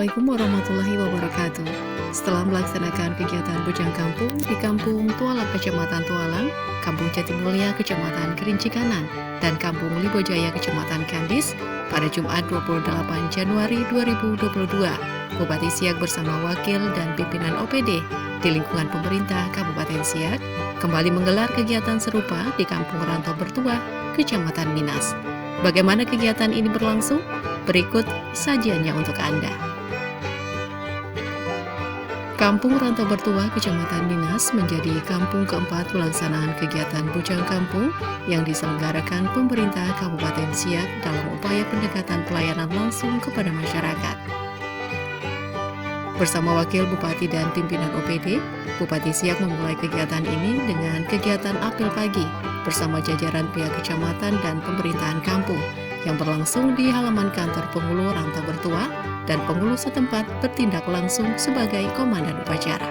Assalamualaikum warahmatullahi wabarakatuh. Setelah melaksanakan kegiatan Bujang Kampung di Kampung Tualang, Kecamatan Tualang, Kampung Jatimulya, Kecamatan Kerinci Kanan, dan Kampung Libojaya, Kecamatan Kandis, pada Jumat 28 Januari 2022, Bupati Siak bersama wakil dan pimpinan OPD di lingkungan pemerintah Kabupaten Siak kembali menggelar kegiatan serupa di Kampung Rantau Bertuah, Kecamatan Minas. Bagaimana kegiatan ini berlangsung? Berikut sajiannya untuk Anda. Kampung Rantau Bertuah, Kecamatan Minas menjadi kampung keempat pelaksanaan kegiatan Bujang Kampung yang diselenggarakan pemerintah Kabupaten Siak dalam upaya pendekatan pelayanan langsung kepada masyarakat. Bersama Wakil Bupati dan pimpinan OPD, Bupati Siak memulai kegiatan ini dengan kegiatan apel pagi bersama jajaran pihak kecamatan dan pemerintahan kampung yang berlangsung di halaman kantor penghulu Rantau Bertuah, dan penghulu setempat bertindak langsung sebagai komandan upacara.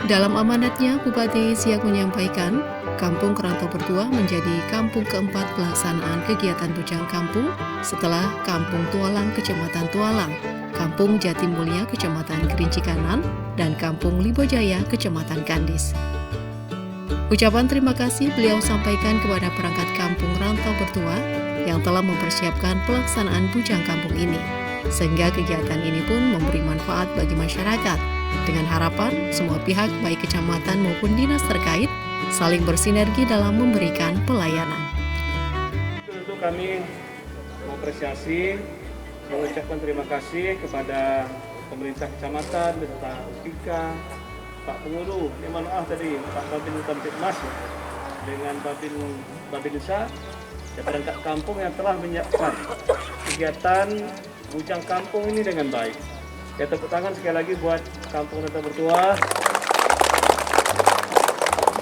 Dalam amanatnya, Bupati Siak menyampaikan, Kampung Rantau Bertuah menjadi kampung keempat pelaksanaan kegiatan Bujang Kampung setelah Kampung Tualang, Kecamatan Tualang, Kampung Jatimulya, Kecamatan Kerinci Kanan, dan Kampung Libojaya, Kecamatan Kandis. Ucapan terima kasih beliau sampaikan kepada perangkat Kampung Rantau Bertuah yang telah mempersiapkan pelaksanaan Bujang Kampung ini, sehingga kegiatan ini pun memberi manfaat bagi masyarakat, dengan harapan semua pihak baik kecamatan maupun dinas terkait saling bersinergi dalam memberikan pelayanan. Tentu kami mengapresiasi, mengucapkan terima kasih kepada pemerintah kecamatan, beserta Pika, Pak Pengulu, tadi Pak Babin Kamtipmas dengan Babin Desa dan perangkat kampung yang telah menyiapkan kegiatan Bujang Kampung ini dengan baik. Ya, tepuk tangan sekali lagi buat Kampung Rantau Bertuah.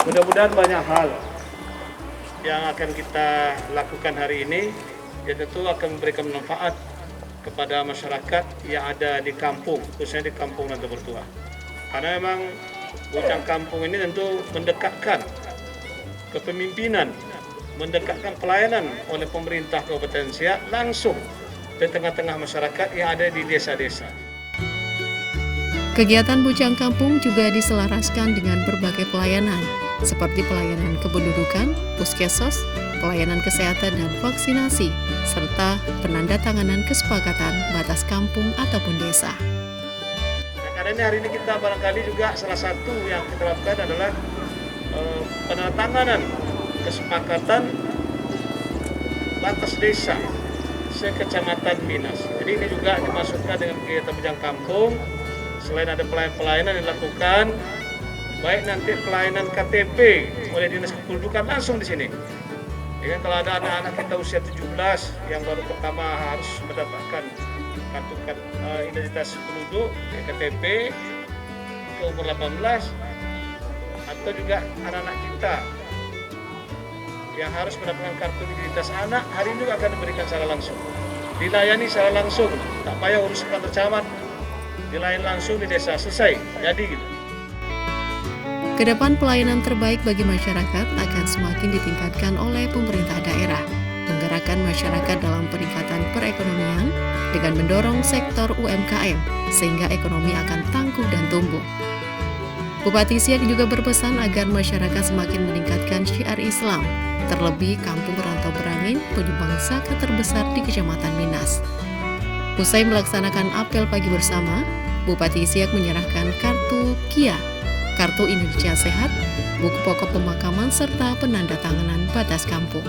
Mudah-mudahan banyak hal yang akan kita lakukan hari ini, ya tentu akan memberikan manfaat kepada masyarakat yang ada di kampung, khususnya di Kampung Rantau Bertuah. Karena memang Bujang Kampung ini tentu mendekatkan kepemimpinan, mendekatkan pelayanan oleh pemerintah Kabupaten Siak langsung di tengah-tengah masyarakat yang ada di desa-desa. Kegiatan Bujang Kampung juga diselaraskan dengan berbagai pelayanan, seperti pelayanan kependudukan, puskesmas, pelayanan kesehatan dan vaksinasi, serta penandatanganan kesepakatan batas kampung ataupun desa. Karena hari ini kita barangkali juga salah satu yang kita lakukan adalah penandatanganan kesepakatan batas desa sekecamatan Minas. Jadi ini juga dimasukkan dengan kegiatan Bujang Kampung. Selain ada pelayanan yang dilakukan, baik nanti pelayanan KTP oleh Dinas Kependudukan langsung di sini. Ya, kalau ada anak-anak kita usia 17 yang baru pertama harus mendapatkan kartu identitas penduduk, KTP, ke umur 18, atau juga anak-anak kita yang harus mendapatkan kartu identitas anak, hari ini juga akan diberikan secara langsung. Dilayani secara langsung, tak payah urus kantor camat, dilayani langsung di desa, selesai, jadi gitu. Kedepan pelayanan terbaik bagi masyarakat akan semakin ditingkatkan oleh pemerintah daerah, menggerakkan masyarakat dalam peningkatan perekonomian dengan mendorong sektor UMKM sehingga ekonomi akan tangguh dan tumbuh. Bupati Siak juga berpesan agar masyarakat semakin meningkatkan syiar Islam, terlebih Kampung Rantau Berangin penyumbang zakat terbesar di Kecamatan Minas. Usai melaksanakan apel pagi bersama, Bupati Siak menyerahkan kartu KIA, kartu Indonesia Sehat, buku pokok pemakaman, serta penandatanganan batas kampung.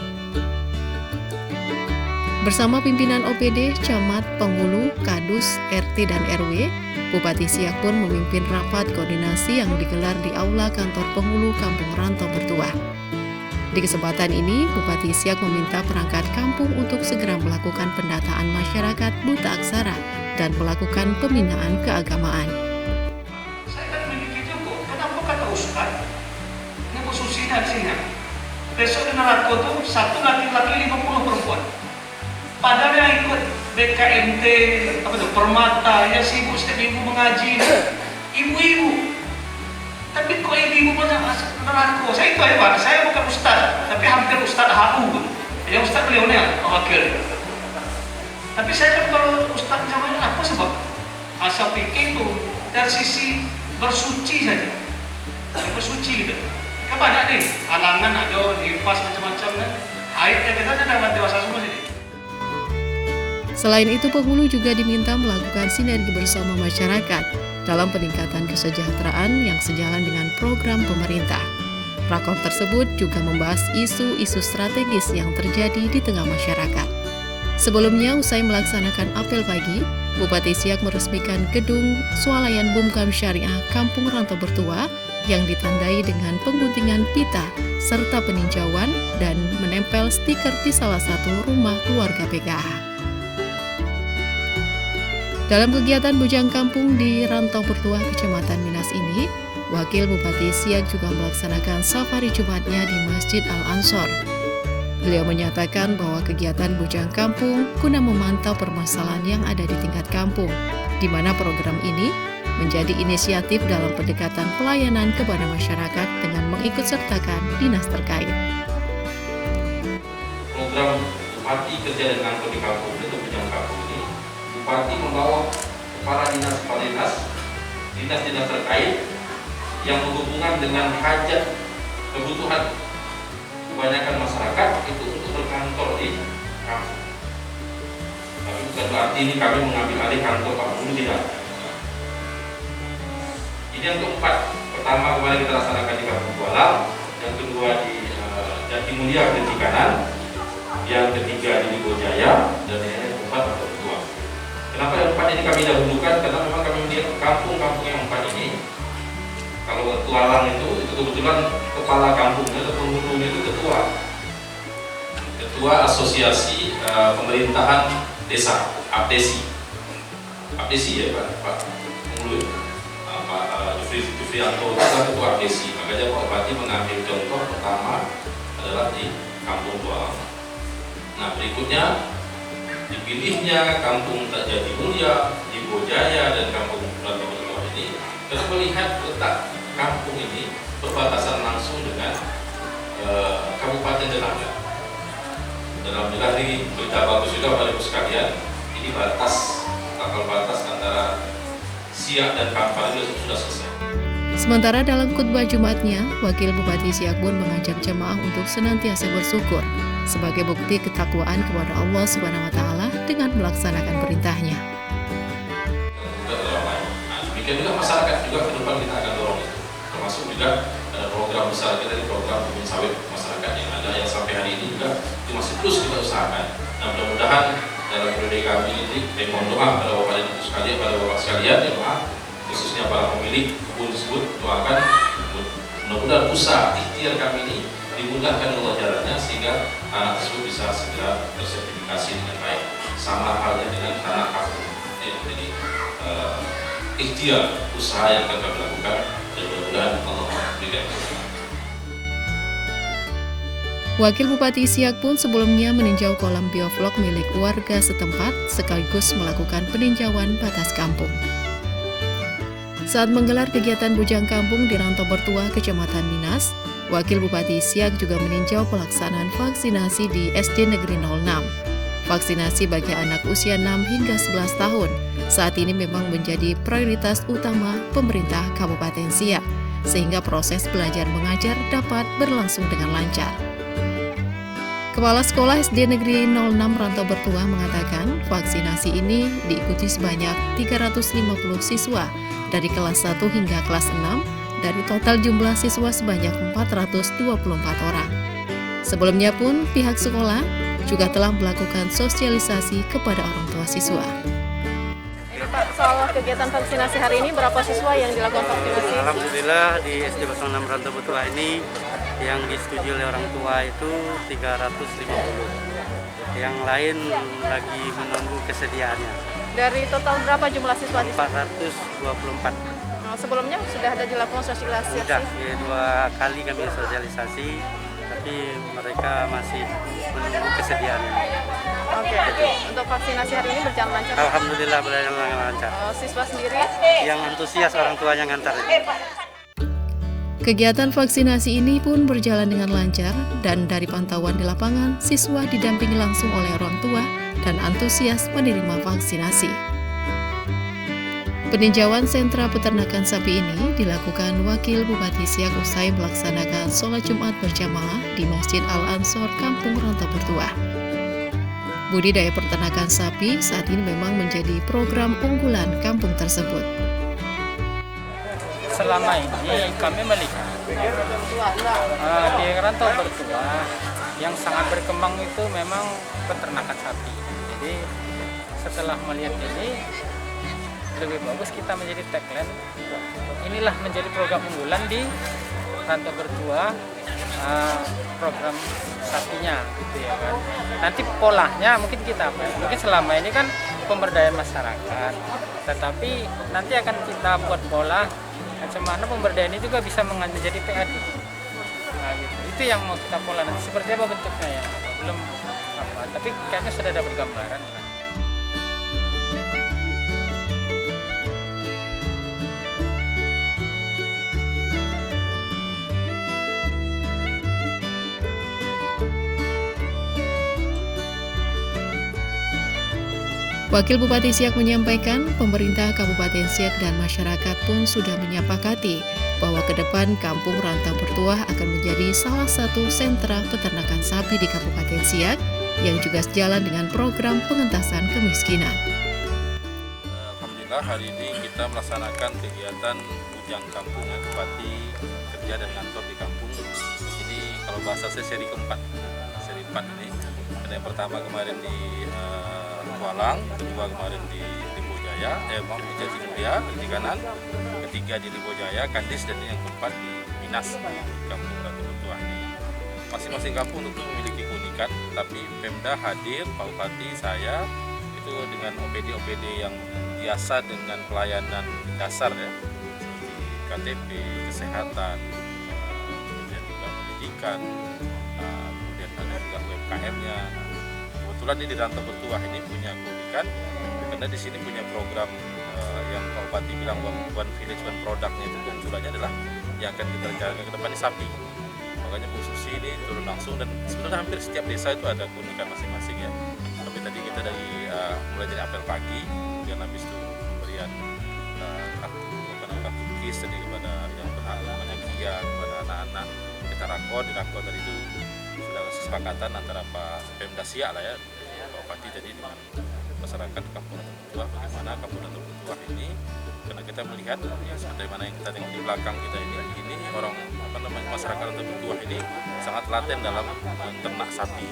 Bersama pimpinan OPD, Camat, Penghulu, Kadus, RT, dan RW, Bupati Siak pun memimpin rapat koordinasi yang digelar di Aula Kantor Penghulu Kampung Rantau Bertuah. Di kesempatan ini, Bupati Siak meminta perangkat kampung untuk segera melakukan pendataan masyarakat buta aksara dan melakukan pembinaan keagamaan. Saya kan memiliki juga, kenapa kata Ustaz? Ini khususnya di sini. Besok di Narako itu satu laki-laki 50 perempuan. Padahal yang ikut BKMT, Permata, ya sibuk setiap minggu mengaji, ibu-ibu. Tapi kok ibu-ibu banyak neraka? Saya itu ya Pak, saya bukan ustaz, tapi hampir ustaz HU. Yang ustaz beliau ni wakil. Tapi saya kan kalau Ustaz namanya apa sebab? Saya pikir itu dari sisi bersuci saja. Bersuci gitu. Kan banyak nih, halangan ada, nifas macam-macam kan. Haidnya kita kan dapat dewasa semua sini. Selain itu, penghulu juga diminta melakukan sinergi bersama masyarakat dalam peningkatan kesejahteraan yang sejalan dengan program pemerintah. Rakor tersebut juga membahas isu-isu strategis yang terjadi di tengah masyarakat. Sebelumnya, usai melaksanakan apel pagi, Bupati Siak meresmikan gedung swalayan Bumkam Syariah Kampung Rantau Bertua yang ditandai dengan pengguntingan pita serta peninjauan dan menempel stiker di salah satu rumah keluarga PKH. Dalam kegiatan Bujang Kampung di Rantau Bertua, Kecamatan Minas ini, Wakil Bupati Siak juga melaksanakan safari Jumatnya di Masjid Al-Ansor. Beliau menyatakan bahwa kegiatan Bujang Kampung guna memantau permasalahan yang ada di tingkat kampung, di mana program ini menjadi inisiatif dalam pendekatan pelayanan kepada masyarakat dengan mengikutsertakan dinas terkait. Program Bupati Kerja dan Kantor di Kampung itu Bujang Kampung ini, Bupati membawa para dinas terkait yang berhubungan dengan hajat kebutuhan kebanyakan masyarakat itu untuk berkantor di kampung. Tapi bukan berarti ini kami mengambil alih kantor kampung, tidak. Ini yang keempat. Pertama kemarin kita laksanakan di Kampung Kuala, yang kedua di Jatimulia di Kanan, yang ketiga di Bojaya, dan yang keempat Rantau Bertua. Kenapa yang empat ini kami dahulukan? Karena memang kami melihat kampung-kampung yang empat ini, kalau Tualang itu kebetulan kepala kampungnya atau penghulunya itu ketua asosiasi pemerintahan desa, APDESI ya Pak penghulu, Pak Jufrianto itu kan ketua APDESI. Makanya Pak Bupati mengambil contoh pertama adalah di Kampung Tualang. Nah, berikutnya dipilihnya Kampung Jatimulia, di Bojaya dan Kampung Rantau Bertua ini karena melihat letak kampung ini berbatasan langsung dengan kabupaten tetangga. Dan alhamdulillah ini berita bagus juga Bapak Ibu sekalian. Ini takal batas antara Siak dan Kampar itu sudah selesai. Sementara dalam khutbah Jumatnya, Wakil Bupati Siak pun mengajak jemaah untuk senantiasa bersyukur sebagai bukti ketakwaan kepada Allah SWT dengan melaksanakan perintahnya. Demikian juga masyarakat juga ke depan kita akan dorong itu. Termasuk juga ada program besar kita di program kebun sawit masyarakat yang ada yang sampai hari ini juga itu masih terus kita usahakan. Nah, mudah-mudahan dalam periode kami ini mohon doa pada Bapak Ibu sekalian, pada Bapak sekalian ya maaf, khususnya para pemilik kebun tersebut, doakan mudah-mudahan usaha ikhtiar kami ini dimudahkan Allah jalannya sehingga tanah tersebut bisa segera tersertifikasi dengan baik. Sama halnya dengan tanah kampung. Jadi ikhtiar usaha yang akan kami lakukan dan mudah-mudahan Allah berikan. Wakil Bupati Siak pun sebelumnya meninjau kolam bioflok milik warga setempat sekaligus melakukan peninjauan batas kampung. Saat menggelar kegiatan Bujang Kampung di Rantau Bertua, Kecamatan Minas, Wakil Bupati Siak juga meninjau pelaksanaan vaksinasi di SD Negeri 06. Vaksinasi bagi anak usia 6 hingga 11 tahun saat ini memang menjadi prioritas utama pemerintah Kabupaten Siak, sehingga proses belajar mengajar dapat berlangsung dengan lancar. Kepala Sekolah SD Negeri 06 Rantau Bertua mengatakan vaksinasi ini diikuti sebanyak 350 siswa dari kelas 1 hingga kelas 6 dari total jumlah siswa sebanyak 424 orang. Sebelumnya pun pihak sekolah juga telah melakukan sosialisasi kepada orang tua siswa. Pak, soal kegiatan vaksinasi hari ini berapa siswa yang dilakukan vaksinasi? Alhamdulillah di SD 06 Rantau Bertua ini yang disetujui oleh orang tua itu 350. Yang lain lagi menunggu kesediaannya. Dari total berapa jumlah siswa? 424. Sebelumnya sudah ada dilakukan sosialisasi? Sudah, ya, 2 kali kami sosialisasi, tapi mereka masih menunggu kesediaannya. Oke, untuk vaksinasi hari ini berjalan lancar? Alhamdulillah berjalan lancar. Siswa sendiri? Yang antusias orang tuanya ngantar. Kegiatan vaksinasi ini pun berjalan dengan lancar dan dari pantauan di lapangan, siswa didampingi langsung oleh orang tua dan antusias menerima vaksinasi. Peninjauan sentra peternakan sapi ini dilakukan Wakil Bupati Siak usai melaksanakan sholat Jumat berjamaah di Masjid Al-Ansor, Kampung Rantau Bertuah. Budidaya peternakan sapi saat ini memang menjadi program unggulan kampung tersebut. Selama ini kami melihat di Rantau Bertuah yang sangat berkembang itu memang peternakan sapi. Jadi setelah melihat ini, lebih bagus kita menjadi tagline, inilah menjadi program unggulan di Rantau Bertuah, program sapinya gitu ya kan. Nanti polanya mungkin kita mungkin selama ini kan pemberdayaan masyarakat, tetapi nanti akan kita buat pola bagaimana pemberdayaan ini juga bisa menjadi PAD. Nah, gitu. Itu yang mau kita pola nanti seperti apa bentuknya ya, belum apa, tapi kayaknya sudah ada gambaran lah. Wakil Bupati Siak menyampaikan, pemerintah Kabupaten Siak dan masyarakat pun sudah menyepakati bahwa ke depan Kampung Rantau Bertuah akan menjadi salah satu sentra peternakan sapi di Kabupaten Siak yang juga sejalan dengan program pengentasan kemiskinan. Alhamdulillah hari ini kita melaksanakan kegiatan Bujang Kampung ya, Bupati kerja dan kantor di kampung. Ini kalau bahasa saya seri keempat, seri 4 ini. Ada yang pertama kemarin di Kualang, kedua kemarin di Limbojaya, Jatimulia, di kanan, ketiga di Limbojaya, Kandis, dan yang keempat di Minas, Kampung Rantau Bertuah ini. Masing-masing kampung tentu memiliki keunikan, tapi Pemda hadir, Pak Bupati, saya, itu dengan OPD-OPD yang biasa dengan pelayanan dasar ya, seperti KTP, kesehatan, kemudian juga pendidikan, kemudian ada juga UMKM-nya. Kebetulan ini di Rantau Bertuah ini punya keunikan karena di sini punya program yang Pak Bupati bilang One Village One Product-nya itu keunggulannya adalah yang akan kita rencanakan ke depan ini sapi. Makanya Bu Susi ini turun langsung dan sebenarnya hampir setiap desa itu ada keunikan masing-masing ya. Tapi tadi kita dari mulai dari apel pagi, kemudian habis itu pemberian kartu kis tadi kepada yang berhak namanya Kia, kepada anak-anak. Kita rakor, di rakor tadi itu sudah kesepakatan antara Pak Pemda Siak lah ya, Pak Bupati tadi dengan masyarakat Kampung Rantau Bertuah, bagaimana Kampung Rantau Bertuah ini, karena kita melihat ya seperti mana yang kita tengok di belakang kita ini orang masyarakat Rantau Bertuah ini sangat laten dalam ternak sapi.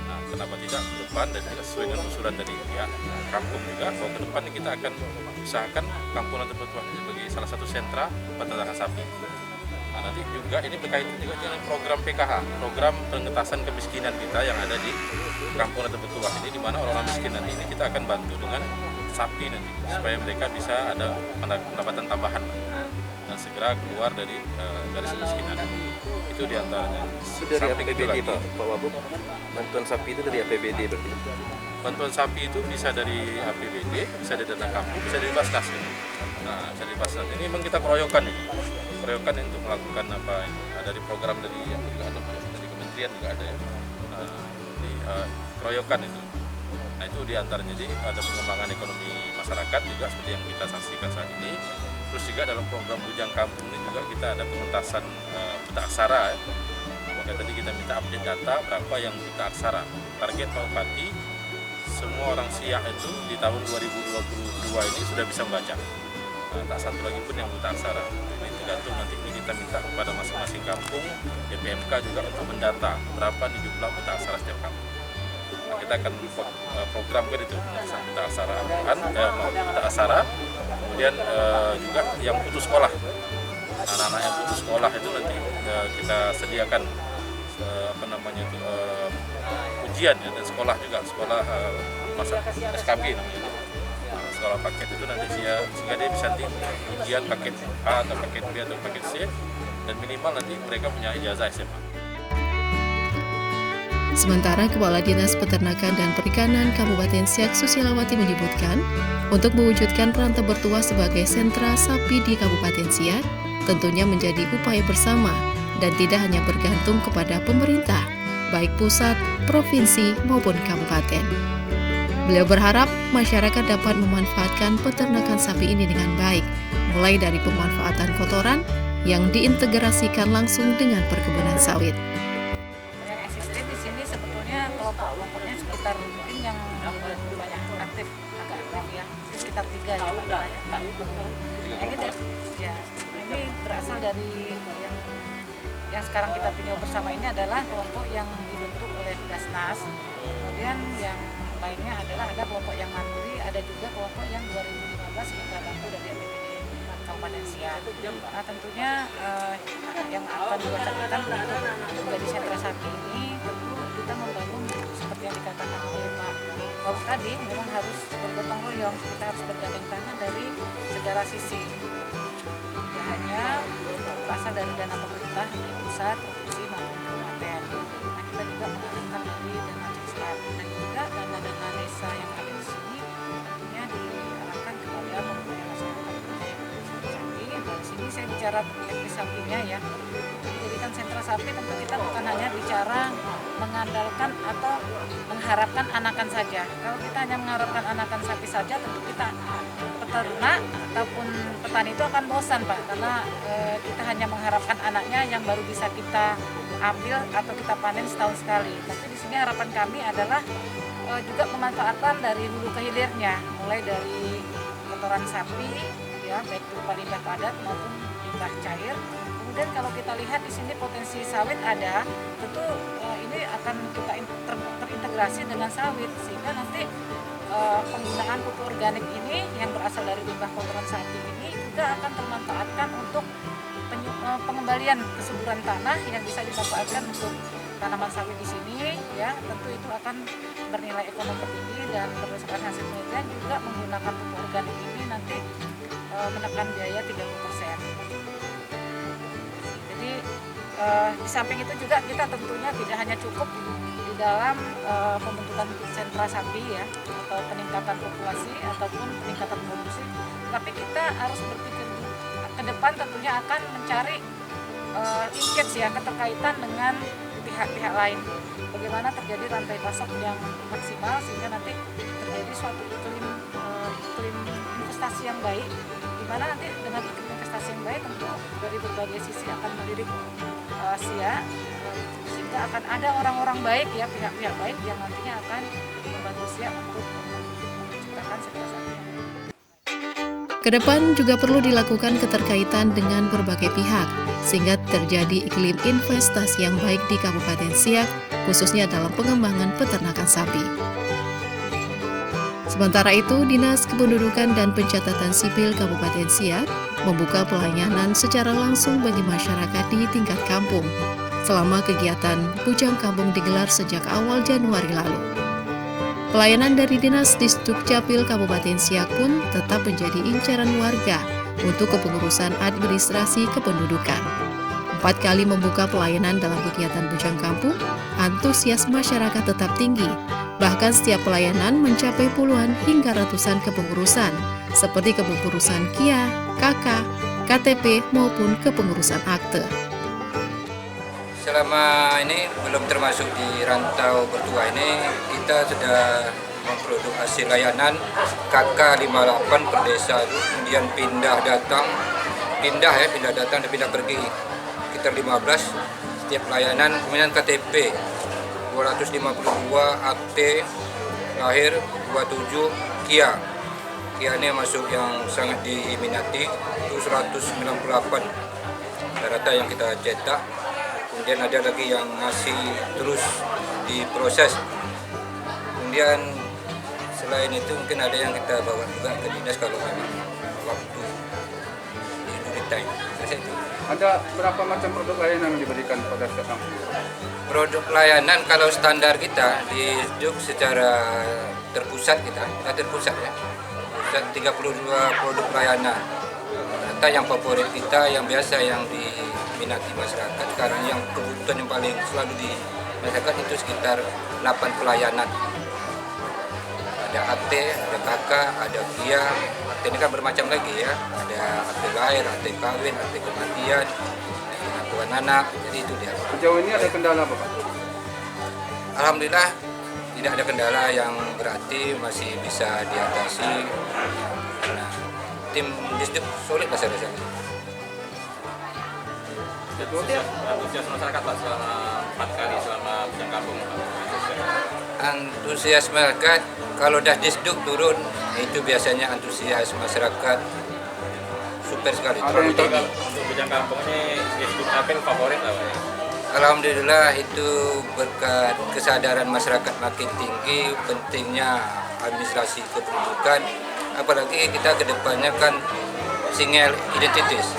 Nah, kenapa tidak ke depan dan kita sesuai dengan usulan dari pihak kampung juga bahwa ke depan kita akan usahakan Kampung Rantau Bertuah ini sebagai salah satu sentra peternakan sapi. Nah, nanti juga ini berkaitan juga dengan program PKH, program pengentasan kemiskinan kita yang ada di Kampung Rantau Bertuah ini, di mana orang-orang miskin nanti ini kita akan bantu dengan sapi nanti supaya mereka bisa ada pendapatan tambahan dan segera keluar dari garis kemiskinan. Itu diantaranya. Itu dari APBD Pak Wabub? Bantuan sapi itu dari APBD berarti? Bantuan sapi itu bisa dari APBD, bisa dari dana kampung, bisa dari Basnas. Nah, dari Basnas ini memang kita keroyokan ini. Keroyokan untuk melakukan apa dari program dari yang juga ada dari kementerian juga ada ya. Keroyokan itu. Nah, itu diantaranya jadi ada pengembangan ekonomi masyarakat juga seperti yang kita saksikan saat ini. Terus juga dalam program Bujang Kampung ini juga kita ada pengentasan buta aksara ya. Maka tadi kita minta update data berapa yang buta aksara. Target Pak Bupati semua orang Siak itu di tahun 2022 ini sudah bisa membaca. Nah, tak satu lagi pun yang buta aksara. Ini tergantung nanti ini kita minta kepada masing-masing kampung, DPMK juga untuk mendata berapa nih jumlah buta aksara setiap kampung. Nah, kita akan programkan itu buta aksara, buta aksara, kemudian juga yang putus sekolah. Anak-anak yang putus sekolah itu nanti kita sediakan ujian ya, dan sekolah juga sekolah masa SKB namanya. Sekolah paket itu nanti sehingga dia bisa nanti ujian paket A atau paket B atau paket C dan minimal nanti mereka punya ijazah SMA. Sementara Kepala Dinas Peternakan dan Perikanan Kabupaten Siak Susilawati menyebutkan, untuk mewujudkan Rantau Bertuah sebagai sentra sapi di Kabupaten Siak, tentunya menjadi upaya bersama dan tidak hanya bergantung kepada pemerintah, baik pusat, provinsi maupun kabupaten. Beliau berharap masyarakat dapat memanfaatkan peternakan sapi ini dengan baik, mulai dari pemanfaatan kotoran yang diintegrasikan langsung dengan perkebunan sawit. Yang existing di sini sebetulnya kelompok-kelompoknya sekitar mungkin yang banyak aktif agak aktif ya, sekitar 3 ya Pak. Ini berasal dari yang sekarang kita tinjau bersama ini adalah kelompok yang dibentuk oleh Basnas. Kemudian yang lainnya adalah ada kelompok yang mandiri, ada juga kelompok yang 2015 kita bantu dari APBD Kabupaten Siak. Nah tentunya yang akan diwacanakan untuk menjadi sentra sapi ini tentu kita membangun seperti yang dikatakan oleh Pak Wabub tadi, memang harus bergotong royong, kita harus bergandeng tangan dari segala sisi. Tidak hanya berasal dari dana pemerintah dari pusat, provinsi maupun kabupaten. Nah kita juga mengalirkan dari dana CSR dan juga dana-dana desa yang ada di sini tentunya diarahkan kepada pemberdayaan masyarakat. Dari sini saya bicara teknis sapinya ya. Dijadikan sentra sapi tentu kita bukan hanya bicara mengandalkan atau mengharapkan anakan saja. Kalau kita hanya mengharapkan anakan sapi saja, tentu kita peternak ataupun petani itu akan bosan Pak, karena kita hanya mengharapkan anaknya yang baru bisa kita ambil atau kita panen setahun sekali. Tapi di sini harapan kami adalah juga pemanfaatan dari hulu ke hilirnya, mulai dari kotoran sapi ya, baik berupa limbah padat maupun limbah cair. Kemudian kalau kita lihat di sini potensi sawit ada, tentu ini akan kita terintegrasi dengan sawit sehingga nanti penggunaan pupuk organik ini yang berasal dari limbah kotoran sapi ini juga akan termanfaatkan untuk pengembalian kesuburan tanah yang bisa dimanfaatkan untuk tanaman sawit di sini ya. Tentu itu akan bernilai ekonomi tinggi dan berdasarkan hasil penelitian juga menggunakan pupuk organik ini nanti menekan biaya 30%. Jadi di samping itu juga kita tentunya tidak hanya cukup di dalam pembentukan sentra sapi ya, atau peningkatan populasi ataupun peningkatan produksi, tapi kita harus berpikir ke depan tentunya akan mencari engage ya, keterkaitan dengan pihak-pihak lain. Bagaimana terjadi rantai pasok yang maksimal sehingga nanti terjadi suatu iklim investasi yang baik, di mana nanti dengan iklim investasi yang baik tentu dari berbagai sisi akan melirik Siak, sehingga akan ada orang-orang baik ya, pihak-pihak baik yang nantinya akan membantu Siak untuk menciptakan sentra sapi. Kedepan juga perlu dilakukan keterkaitan dengan berbagai pihak, sehingga terjadi iklim investasi yang baik di Kabupaten Siak, khususnya dalam pengembangan peternakan sapi. Sementara itu, Dinas Kependudukan dan Pencatatan Sipil Kabupaten Siak membuka pelayanan secara langsung bagi masyarakat di tingkat kampung, selama kegiatan Bujang Kampung digelar sejak awal Januari lalu. Pelayanan dari Dinas Disdukcapil Kabupaten Siak pun tetap menjadi incaran warga untuk kepengurusan administrasi kependudukan. 4 kali membuka pelayanan dalam kegiatan Bujang Kampung, antusias masyarakat tetap tinggi. Bahkan setiap pelayanan mencapai puluhan hingga ratusan kepengurusan, seperti kepengurusan KIA, KK, KTP maupun kepengurusan akte. Selama ini belum termasuk di rantau bertua ini, kita sudah memproduk hasil layanan KK 58 per desa, kemudian pindah datang dan pindah pergi sekitar 15 setiap pelayanan, kemudian KTP 252, akte lahir 27, KIA ini masuk yang sangat diminati itu 198 data yang kita cetak. Kemudian ada lagi yang masih terus diproses. Kemudian selain itu mungkin ada yang kita bawa juga ke dinas kalau memang waktu di time. Ada berapa macam produk layanan yang diberikan pada setiap kampung? Produk layanan kalau standar kita di Juk secara terpusat kita terpusat ya. Pusat 32 produk layanan. Data yang favorit kita yang biasa yang diminati masyarakat sekarang yang kebutuhan yang paling selalu di masyarakat itu sekitar 8 pelayanan. Ada AT, ada KK, ada KIA. AT ini kan bermacam lagi ya. Ada AT lahir, AT kawin, AT kematian, pengakuan anak. Jadi itu dia. Sejauh ini ada kendala apa Pak? Alhamdulillah di tidak ada kendala yang berarti, masih bisa diatasi. Nah, tim Disduk solid lah saya rasa. Antusias masyarakat Pak selama 4 kali selama Pucang Kampung. Antusias masyarakat kalau dah Disduk turun itu biasanya antusias masyarakat super sekali. Terlalu tinggi. Untuk Pucang Kampung ini Disduk Capil favorit lah Pak ya? Alhamdulillah itu berkat kesadaran masyarakat makin tinggi pentingnya administrasi kependudukan, apalagi kita kedepannya kan single identitas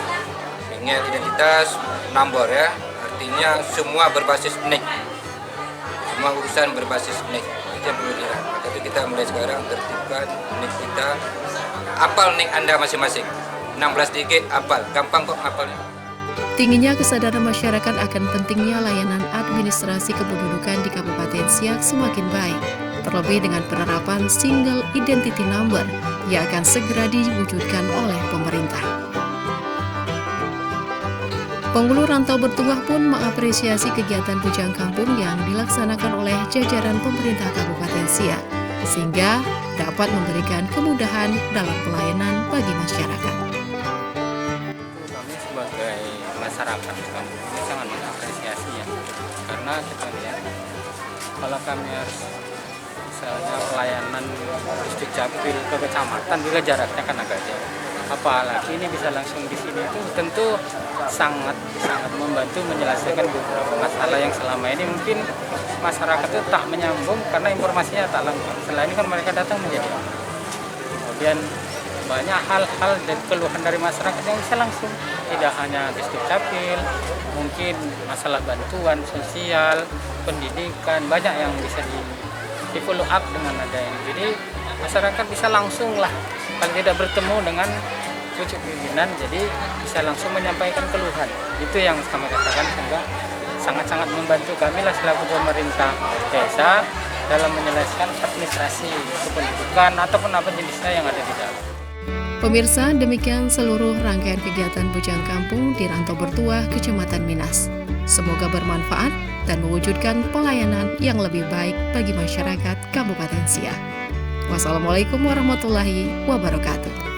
nombor ya, artinya semua berbasis NIK, semua urusan berbasis NIK, itu yang perlu dilihat. Maka itu kita mulai sekarang tertibkan NIK kita, apal NIK Anda masing-masing, 16 digit apal, gampang kok apalnya. Tingginya kesadaran masyarakat akan pentingnya layanan administrasi kependudukan di Kabupaten Siak semakin baik, terlebih dengan penerapan single identity number yang akan segera diwujudkan oleh pemerintah. Penghulu rantau bertuah pun mengapresiasi kegiatan Pucang Kampung yang dilaksanakan oleh jajaran pemerintah Kabupaten Siak, sehingga dapat memberikan kemudahan dalam pelayanan bagi masyarakat. Kami sebagai masyarakat di kampung ini sangat mengapresiasi ya, karena kita lihat kalau kami harus misalnya pelayanan Disduk Capil ke kecamatan juga jaraknya kan agak jauh, apalagi ini bisa langsung di sini, itu tentu sangat membantu menyelesaikan beberapa masalah yang selama ini mungkin masyarakat itu tak menyambung karena informasinya tak lengkap. Selain ini kan mereka datang menjadi kemudian banyak hal-hal dan keluhan dari masyarakat yang bisa langsung, tidak hanya Disduk Capil, mungkin masalah bantuan sosial, pendidikan, banyak yang bisa di follow up dengan ada ini. Jadi masyarakat bisa langsung lah, kalau tidak bertemu dengan pucuk pimpinan, jadi bisa langsung menyampaikan keluhan. Itu yang kami katakan, sehingga sangat-sangat membantu kami lah selaku pemerintah desa dalam menyelesaikan administrasi kependudukan ataupun apa jenisnya yang ada di dalam. Pemirsa, demikian seluruh rangkaian kegiatan Pucang Kampung di Rantau Bertuah, Kecamatan Minas. Semoga bermanfaat dan mewujudkan pelayanan yang lebih baik bagi masyarakat Kabupaten Siak. Wassalamualaikum warahmatullahi wabarakatuh.